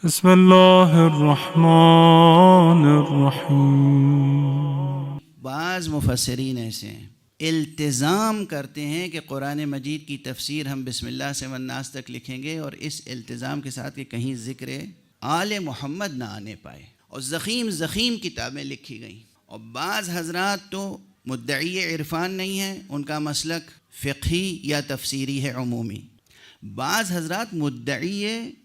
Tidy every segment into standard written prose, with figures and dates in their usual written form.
بسم اللہ الرحمن الرحیم۔ بعض مفسرین ایسے ہیں التزام کرتے ہیں کہ قرآن مجید کی تفسیر ہم بسم اللہ سے والناس تک لکھیں گے، اور اس التزام کے ساتھ کہ کہیں ذکر آل محمد نہ آنے پائے، اور زخیم کتابیں لکھی گئیں۔ اور بعض حضرات تو مدعی عرفان نہیں ہیں، ان کا مسلک فقہی یا تفسیری ہے عمومی۔ بعض حضرات مدعی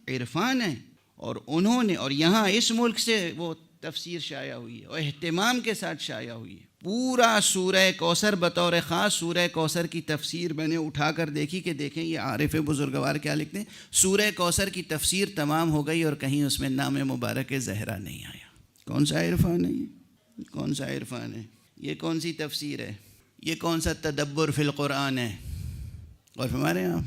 عرفان ہیں، اور انہوں نے اور یہاں اس ملک سے وہ تفسیر شائع ہوئی ہے اور اہتمام کے ساتھ شائع ہوئی ہے۔ پورا سورہ کوثر بطور خاص سورہ کوثر کی تفسیر میں نے اٹھا کر دیکھی کہ دیکھیں یہ عارف بزرگوار کیا لکھتے ہیں۔ سورہ کوثر کی تفسیر تمام ہو گئی اور کہیں اس میں نام مبارک زہرا نہیں آیا۔ کون سا عرفان ہے یہ؟ کون سا عرفان ہے یہ؟ کون سی تفسیر ہے یہ؟ کون سا تدبر فی القرآن ہے؟ اور ہمارے یہاں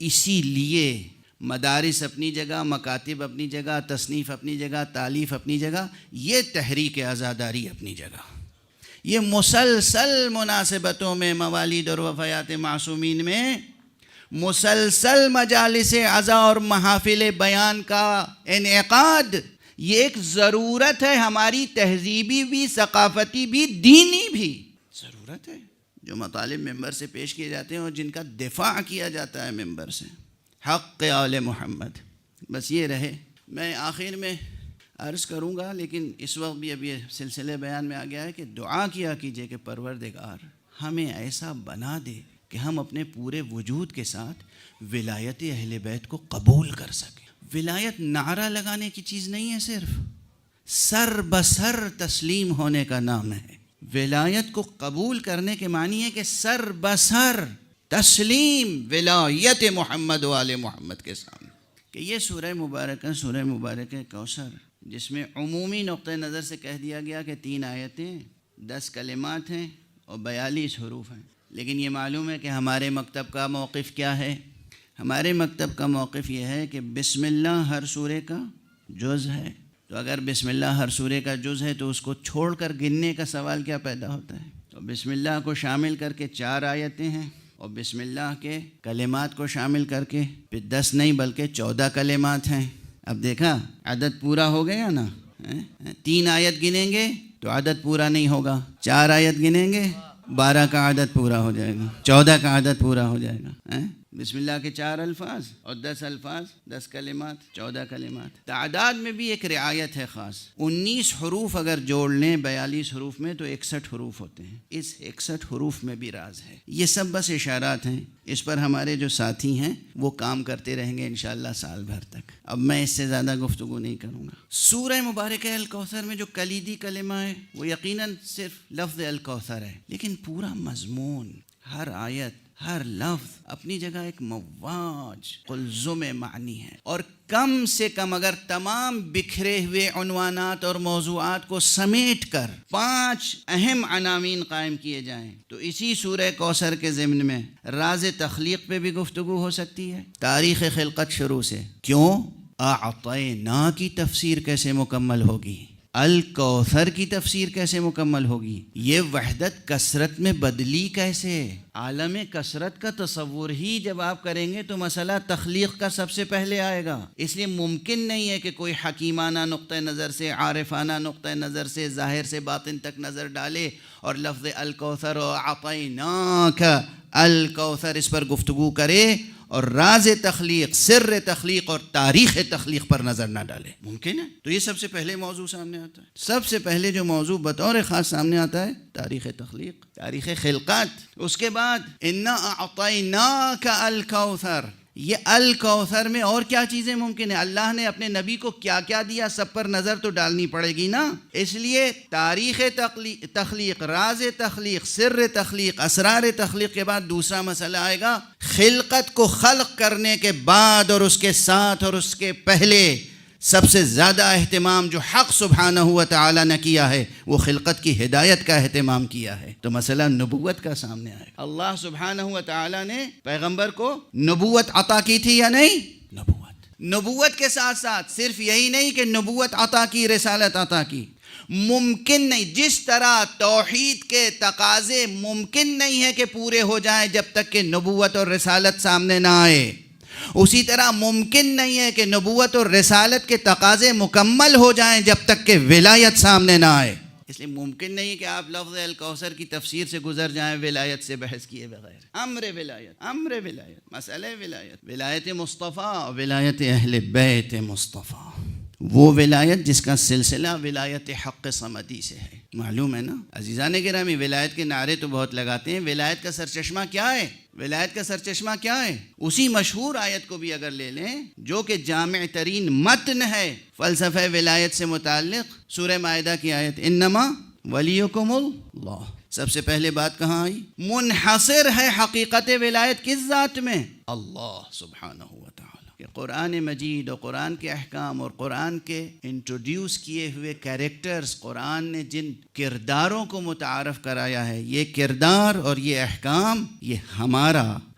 اسی لیے مدارس اپنی جگہ، مکاتب اپنی جگہ، تصنیف اپنی جگہ، تالیف اپنی جگہ، یہ تحریک آزاداری اپنی جگہ، یہ مسلسل مناسبتوں میں، موالید اور وفیات معصومین میں مسلسل مجالس عزا اور محافل بیان کا انعقاد، یہ ایک ضرورت ہے، ہماری تہذیبی بھی، ثقافتی بھی، دینی بھی ضرورت ہے۔ جو مطالب ممبر سے پیش کیے جاتے ہیں اور جن کا دفاع کیا جاتا ہے ممبر سے، حق آل محمد، بس یہ رہے۔ میں آخر میں عرض کروں گا، لیکن اس وقت بھی اب یہ سلسلے بیان میں آ گیا ہے کہ دعا کیا کیجئے کہ پروردگار ہمیں ایسا بنا دے کہ ہم اپنے پورے وجود کے ساتھ ولایت اہل بیت کو قبول کر سکیں۔ ولایت نعرہ لگانے کی چیز نہیں ہے، صرف سر بسر تسلیم ہونے کا نام ہے۔ ولایت کو قبول کرنے کے معنی ہے کہ سر بسر تسلیم ولایت محمد و آل محمد کے سامنے۔ کہ یہ سورہ مبارکہ کوثر، جس میں عمومی نقطہ نظر سے کہہ دیا گیا کہ 3 آیتیں، 10 کلمات ہیں اور 42 حروف ہیں، لیکن یہ معلوم ہے کہ ہمارے مکتب کا موقف کیا ہے؟ ہمارے مکتب کا موقف یہ ہے کہ بسم اللہ ہر سورے کا جز ہے، تو اگر بسم اللہ ہر سورے کا جز ہے تو اس کو چھوڑ کر گننے کا سوال کیا پیدا ہوتا ہے؟ تو بسم اللہ کو شامل کر کے 4 آیتیں ہیں، اور بسم اللہ کے کلمات کو شامل کر کے پھر 10 نہیں بلکہ 14 کلمات ہیں۔ اب دیکھا عدد پورا ہو گیا نا؟ 3 آیت گنیں گے تو عدد پورا نہیں ہوگا، 4 آیت گنیں گے 12 کا عدد پورا ہو جائے گا، 14 کا عدد پورا ہو جائے گا۔ بسم اللہ کے 4 الفاظ اور 10 الفاظ، 10 کلمات، 14 کلمات۔ تعداد میں بھی ایک رعایت ہے خاص، 19 حروف اگر جوڑ لیں 42 حروف میں تو 61 حروف ہوتے ہیں۔ اس 61 حروف میں بھی راز ہے۔ یہ سب بس اشارات ہیں، اس پر ہمارے جو ساتھی ہیں وہ کام کرتے رہیں گے انشاءاللہ سال بھر تک۔ اب میں اس سے زیادہ گفتگو نہیں کروں گا۔ سورہ مبارکہ الکوثر میں جو کلیدی کلمہ ہے وہ یقیناً صرف لفظ الکوثر ہے، لیکن پورا مضمون، ہر آیت، ہر لفظ اپنی جگہ ایک مواج قلزم معنی ہے، اور کم سے کم اگر تمام بکھرے ہوئے عنوانات اور موضوعات کو سمیٹ کر 5 اہم عناوین قائم کیے جائیں تو اسی سورہ کوثر کے ضمن میں راز تخلیق پہ بھی گفتگو ہو سکتی ہے، تاریخ خلقت شروع سے۔ کیوں؟ اعطینا کی تفسیر کیسے مکمل ہوگی؟ الکوثر کی تفسیر کیسے مکمل ہوگی؟ یہ وحدت کثرت میں بدلی کیسے؟ عالم کثرت کا تصور ہی جب آپ کریں گے تو مسئلہ تخلیق کا سب سے پہلے آئے گا۔ اس لیے ممکن نہیں ہے کہ کوئی حکیمانہ نقطہ نظر سے، عارفانہ نقطہ نظر سے، ظاہر سے باطن تک نظر ڈالے اور لفظ الکوثر و اعطیناک الکوثر اس پر گفتگو کرے اور راز تخلیق، سر تخلیق اور تاریخ تخلیق پر نظر نہ ڈالے۔ ممکن ہے؟ تو یہ سب سے پہلے موضوع سامنے آتا ہے۔ سب سے پہلے جو موضوع بطور خاص سامنے آتا ہے تاریخ تخلیق، تاریخ خلقت۔ اس کے بعد انا اعطیناک الکوثر، یہ الکوثر میں اور کیا چیزیں ممکن ہیں؟ اللہ نے اپنے نبی کو کیا کیا دیا، سب پر نظر تو ڈالنی پڑے گی نا۔ اس لیے تاریخ تخلیق، راز تخلیق، سر تخلیق، اسرار تخلیق کے بعد دوسرا مسئلہ آئے گا خلقت کو خلق کرنے کے بعد، اور اس کے ساتھ اور اس کے پہلے سب سے زیادہ اہتمام جو حق سبحانہ و تعالی نے کیا ہے وہ خلقت کی ہدایت کا اہتمام کیا ہے۔ تو مسئلہ نبوت کا سامنے آئے گا۔ اللہ سبحانہ و تعالی نے پیغمبر کو نبوت عطا کی تھی یا نہیں؟ نبوت کے ساتھ ساتھ صرف یہی نہیں کہ نبوت عطا کی، رسالت عطا کی۔ ممکن نہیں، جس طرح توحید کے تقاضے ممکن نہیں ہے کہ پورے ہو جائیں جب تک کہ نبوت اور رسالت سامنے نہ آئے، اسی طرح ممکن نہیں ہے کہ نبوت اور رسالت کے تقاضے مکمل ہو جائیں جب تک کہ ولایت سامنے نہ آئے. اس لیے ممکن نہیں کہ آپ لفظ الکوثر کی تفسیر سے گزر جائیں ولایت سے بحث کیے بغیر. امر ولایت مسئلہ ولایت مصطفیٰ اور ولایت اہل بیت مصطفیٰ، وہ ولایت جس کا سلسلہ ولایت حق صمدی سے ہے. معلوم ہے نا عزیزان گرامی، ولایت کے نعرے تو بہت لگاتے ہیں. ولایت کا سرچشمہ کیا ہے؟ ولایت کا سرچشمہ کیا ہے؟ اسی مشہور آیت کو بھی اگر لے لیں جو کہ جامع ترین متن ہے فلسفہ ولایت سے متعلق، سورہ مائدہ کی آیت انما ولیکم اللہ. سب سے پہلے بات کہاں آئی؟ منحصر ہے حقیقت ولایت کس ذات میں؟ اللہ سبحانہ و تعالی. کہ قرآن مجید اور قرآن کے احکام اور قرآن کے انٹروڈیوس کیے ہوئے کیریکٹرز، قرآن نے جن کرداروں کو متعارف کرایا ہے، یہ کردار اور یہ احکام یہ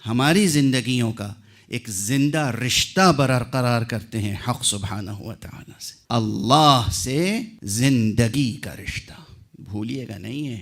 ہماری زندگیوں کا ایک زندہ رشتہ برقرار کرتے ہیں حق سبحانہ و تعالی سے. اللہ سے زندگی کا رشتہ بھولیے گا نہیں ہے.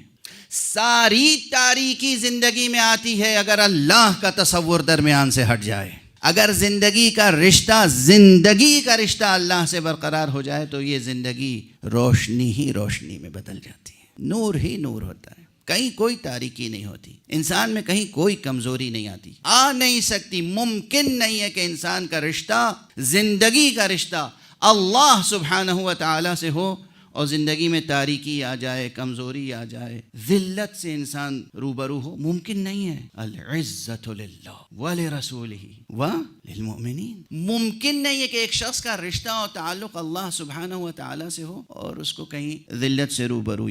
ساری تاریکی زندگی میں آتی ہے اگر اللہ کا تصور درمیان سے ہٹ جائے. اگر زندگی کا رشتہ اللہ سے برقرار ہو جائے تو یہ زندگی روشنی ہی روشنی میں بدل جاتی ہے، نور ہی نور ہوتا ہے، کہیں کوئی تاریکی نہیں ہوتی، انسان میں کہیں کوئی کمزوری نہیں آتی، آ نہیں سکتی. ممکن نہیں ہے کہ انسان کا رشتہ، زندگی کا رشتہ اللہ سبحانہ و تعالی سے ہو اور زندگی میں تاریکی آ جائے، کمزوری آ جائے، ذلت سے انسان روبرو ہو. ممکن نہیں ہے. العزت للہ ولرسولہ وللمؤمنین. ممکن نہیں ہے کہ ایک شخص کا رشتہ اور تعلق اللہ سبحانہ و تعالی سے ہو اور اس کو کہیں ذلت سے روبرو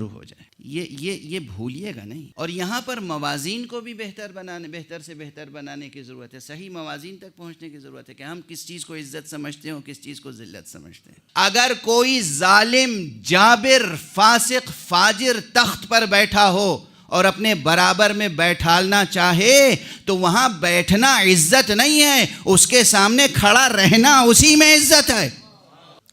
ہو جائے. یہ بھولیے گا نہیں. اور یہاں پر موازین کو بھی بہتر سے بہتر بنانے کی ضرورت ہے. صحیح موازین تک پہنچنے کی ضرورت ہے کہ ہم کس چیز کو عزت سمجھتے ہیں اور کس چیز کو ذلت سمجھتے ہیں. اگر کوئی ظالم، جابر، فاسق، فاجر تخت پر بیٹھا ہو اور اپنے برابر میں بیٹھالنا چاہے تو وہاں بیٹھنا عزت نہیں ہے، اس کے سامنے کھڑا رہنا اسی میں عزت ہے.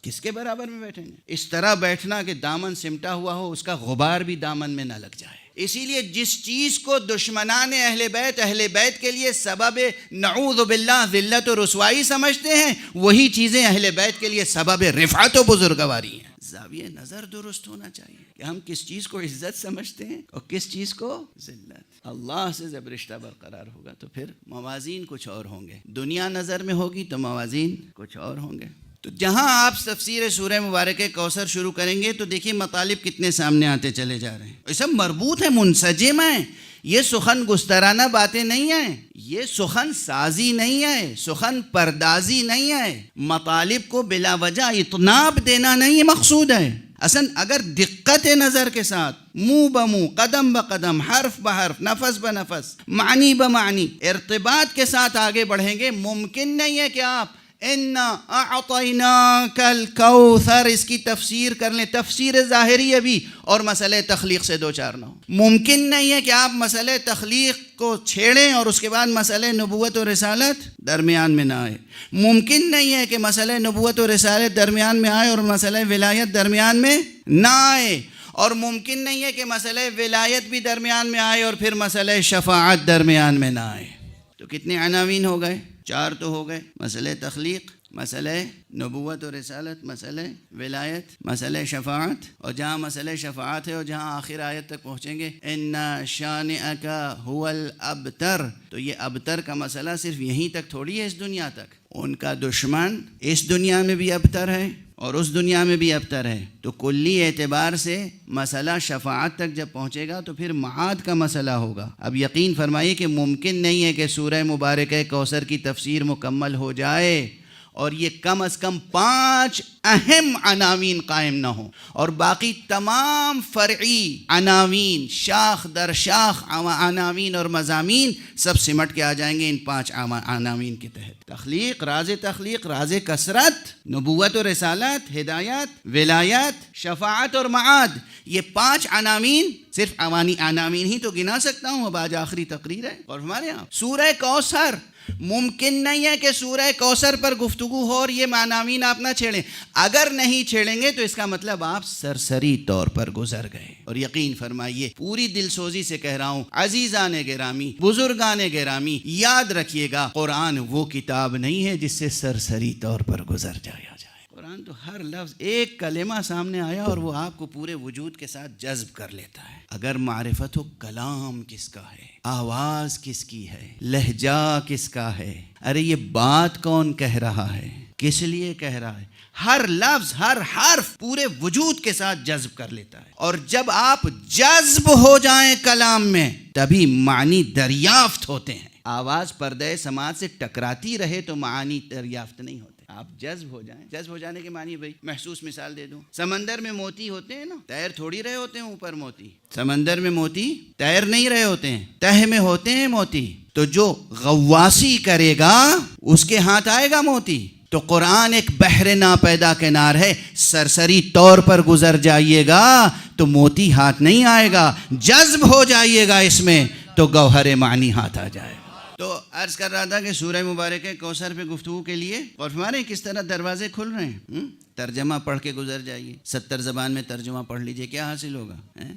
کس کے برابر میں بیٹھیں گے؟ اس طرح بیٹھنا کہ دامن سمٹا ہوا ہو، اس کا غبار بھی دامن میں نہ لگ جائے. اسی لیے جس چیز کو دشمنان اہل بیت کے لیے سبب نعوذ باللہ ذلت و رسوائی سمجھتے ہیں، وہی چیزیں اہل بیت کے لیے سبب رفعت و بزرگواری ہیں. زاویہ نظر درست ہونا چاہیے کہ ہم کس چیز کو عزت سمجھتے ہیں اور کس چیز کو ذلت. اللہ سے جب رشتہ برقرار ہوگا تو پھر موازین کچھ اور ہوں گے. دنیا نظر میں ہوگی تو موازین کچھ اور ہوں گے. تو جہاں آپ تفسیر سورہ مبارکہ کوثر شروع کریں گے تو دیکھیے مطالب کتنے سامنے آتے چلے جا رہے ہیں. یہ سب مربوط ہے، منسجم ہیں. یہ سخن گسترانہ باتیں نہیں ہیں، یہ سخن سازی نہیں ہے، سخن پردازی نہیں ہے. مطالب کو بلا وجہ اطناب دینا نہیں مقصود ہے. اصلا اگر دقت نظر کے ساتھ منہ بمنہ، قدم بقدم، حرف بحرف، نفس بنفس، معنی بمعنی ارتباط کے ساتھ آگے بڑھیں گے، ممکن نہیں ہے کہ آپ اِنَّا أَعْطَيْنَاكَ الْكَوْثَرَ اس کی تفسیر کر لیں، تفسیر ظاہری بھی، اور مسئلہ تخلیق سے دو چار نہ ہو. ممکن نہیں ہے کہ آپ مسئلہ تخلیق کو چھیڑیں اور اس کے بعد مسئلہ نبوت و رسالت درمیان میں نہ آئے. ممکن نہیں ہے کہ مسئلہ نبوت و رسالت درمیان میں آئے اور مسئلہ ولایت درمیان میں نہ آئے. اور ممکن نہیں ہے کہ مسئلہ ولایت بھی درمیان میں آئے اور پھر مسئلہ شفاعت درمیان میں نہ آئے. تو کتنے عناوین ہو گئے؟ 4 تو ہو گئے. مسئلہ تخلیق، مسئلہ نبوت و رسالت، مسئلہ ولایت، مسئلہ شفاعت. اور جہاں مسئلہ شفاعت ہے اور جہاں آخر آیت تک پہنچیں گے ان شانئک هو الابتر، تو یہ ابتر کا مسئلہ صرف یہیں تک تھوڑی ہے، اس دنیا تک. ان کا دشمن اس دنیا میں بھی ابتر ہے اور اس دنیا میں بھی ابتر ہے. تو کلی اعتبار سے مسئلہ شفاعت تک جب پہنچے گا تو پھر معاد کا مسئلہ ہوگا. اب یقین فرمائیے کہ ممکن نہیں ہے کہ سورہ مبارکہ کوثر کی تفسیر مکمل ہو جائے اور یہ کم از کم 5 اہم عناوین قائم نہ ہوں اور باقی تمام فرعی عناوین، شاخ در شاخ عناوین اور مضامین سب سمٹ کے آ جائیں گے ان 5 عناوین کے تحت. تخلیق، راز کثرت، نبوت و رسالت، ہدایت، ولایت، شفاعت اور معاد. یہ 5 عناوین، صرف عناوین ہی تو گنا سکتا ہوں، اب آج آخری تقریر ہے. اور ہمارے یہاں سورہ کوثر ممکن نہیں ہے کہ سورہ کوثر پر گفتگو ہو اور یہ معنامین آپ نہ چھیڑیں. اگر نہیں چھیڑیں گے تو اس کا مطلب آپ سرسری طور پر گزر گئے. اور یقین فرمائیے, پوری دل سوزی سے کہہ رہا ہوں, عزیزان گرامی, بزرگان گرامی, یاد رکھیے گا, قرآن وہ کتاب نہیں ہے جس سے سرسری طور پر گزر جایا جائے. قرآن تو ہر لفظ, ایک کلمہ سامنے آیا اور وہ آپ کو پورے وجود کے ساتھ جذب کر لیتا ہے. اگر معرفت ہو, کلام کس کا ہے, آواز کس کی ہے, لہجہ کس کا ہے, ارے یہ بات کون کہہ رہا ہے, کس لیے کہہ رہا ہے, ہر لفظ ہر حرف پورے وجود کے ساتھ جذب کر لیتا ہے. اور جب آپ جذب ہو جائیں کلام میں تبھی معنی دریافت ہوتے ہیں. آواز پردہ سماعت سے ٹکراتی رہے تو معانی دریافت نہیں ہوتے. آپ جذب ہو جائیں. جذب ہو جانے کے معنی بھائی محسوس مثال دے دوں. سمندر میں موتی ہوتے ہیں نا, تیر تھوڑی رہے ہوتے ہیں اوپر موتی. سمندر میں موتی تیر نہیں رہے ہوتے ہیں, تہ میں ہوتے ہیں موتی. تو جو غواصی کرے گا اس کے ہاتھ آئے گا موتی. تو قرآن ایک بحر ناپیدا کنار ہے, سرسری طور پر گزر جائیے گا تو موتی ہاتھ نہیں آئے گا, جذب ہو جائیے گا اس میں تو گوہر معنی ہاتھ آ جائے گا. تو عرض کر رہا تھا کہ سورہ مبارکہ کوثر پہ گفتگو کے لیے اور ہمارے کس طرح دروازے کھل رہے ہیں. ترجمہ پڑھ کے گزر جائیے, 70 زبان میں ترجمہ پڑھ لیجئے, کیا حاصل ہوگا؟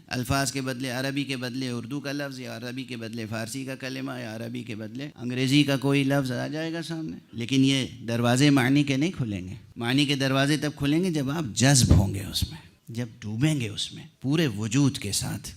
الفاظ کے بدلے عربی کے بدلے اردو کا لفظ, یا عربی کے بدلے فارسی کا کلمہ, یا عربی کے بدلے انگریزی کا کوئی لفظ آ جائے گا سامنے. لیکن یہ دروازے معنی کے نہیں کھلیں گے. معنی کے دروازے تب کھلیں گے جب آپ جذب ہوں گے اس میں, جب ڈوبیں گے اس میں پورے وجود کے ساتھ.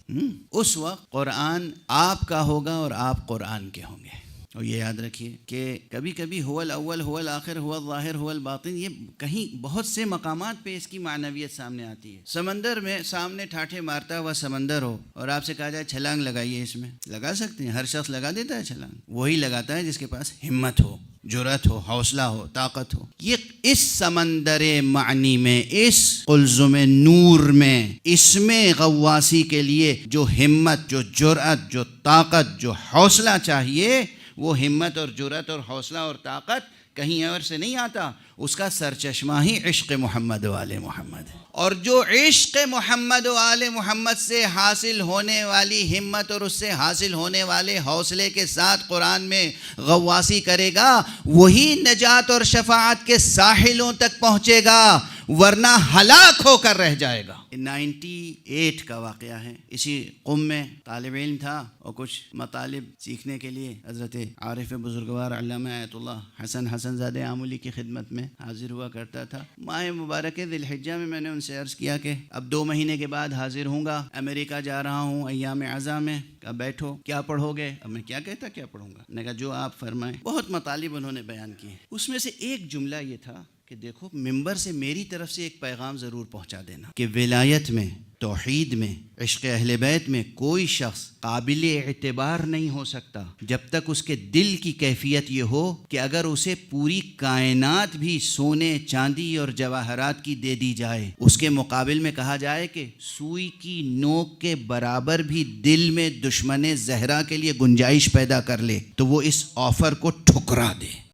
اس وقت قرآن آپ کا ہوگا اور آپ قرآن کے ہوں گے. اور یہ یاد رکھیے کہ کبھی کبھی هو الاول هو الاخر هو الظاہر هو الباطن, یہ کہیں بہت سے مقامات پہ اس کی معنویت سامنے آتی ہے. سمندر میں سامنے ٹھاٹھے مارتا ہوا سمندر ہو اور آپ سے کہا جائے چھلانگ لگائیے, اس میں لگا سکتے ہیں؟ ہر شخص لگا دیتا ہے چھلانگ. وہی لگاتا ہے جس کے پاس ہمت ہو, جرأت ہو, حوصلہ ہو, طاقت ہو. یہ اس سمندر معنی میں, اس قلزم نور میں, اس میں غواصی کے لیے جو ہمت, جو جرأت, جو طاقت, جو حوصلہ چاہیے, وہ ہمت اور جرأت اور حوصلہ اور طاقت کہیں اور سے نہیں آتا. اس کا سرچشمہ ہی عشق محمد و آل محمد ہے. اور جو عشق محمد و آل محمد سے حاصل ہونے والی ہمت اور اس سے حاصل ہونے والے حوصلے کے ساتھ قرآن میں غواصی کرے گا, وہی نجات اور شفاعت کے ساحلوں تک پہنچے گا, ورنہ ہلاک ہو کر رہ جائے گا. 98 کا واقعہ ہے. اسی قم میں طالب علم تھا اور کچھ مطالب سیکھنے کے لیے حضرت عارف بزرگوار علامہ آیت اللہ حسن زادہ آمولی کی خدمت میں حاضر ہوا کرتا تھا. ماہ مبارک ذی الحجہ میں نے ان سے عرض کیا کہ اب 2 مہینے کے بعد حاضر ہوں گا, امریکہ جا رہا ہوں ایام عزا میں. کہا بیٹھو, کیا پڑھو گے؟ اب میں کیا کہتا کیا پڑھوں گا. میں نے کہا جو آپ فرمائیں. بہت مطالب انہوں نے بیان کیے. اس میں سے ایک جملہ یہ تھا کہ دیکھو, ممبر سے میری طرف سے ایک پیغام ضرور پہنچا دینا کہ ولایت میں, توحید میں, عشق اہل بیت میں کوئی شخص قابل اعتبار نہیں ہو سکتا جب تک اس کے دل کی کیفیت یہ ہو کہ اگر اسے پوری کائنات بھی سونے, چاندی اور جواہرات کی دے دی جائے, اس کے مقابل میں کہا جائے کہ سوئی کی نوک کے برابر بھی دل میں دشمن زہرا کے لیے گنجائش پیدا کر لے, تو وہ اس آفر کو ٹھکرا دے.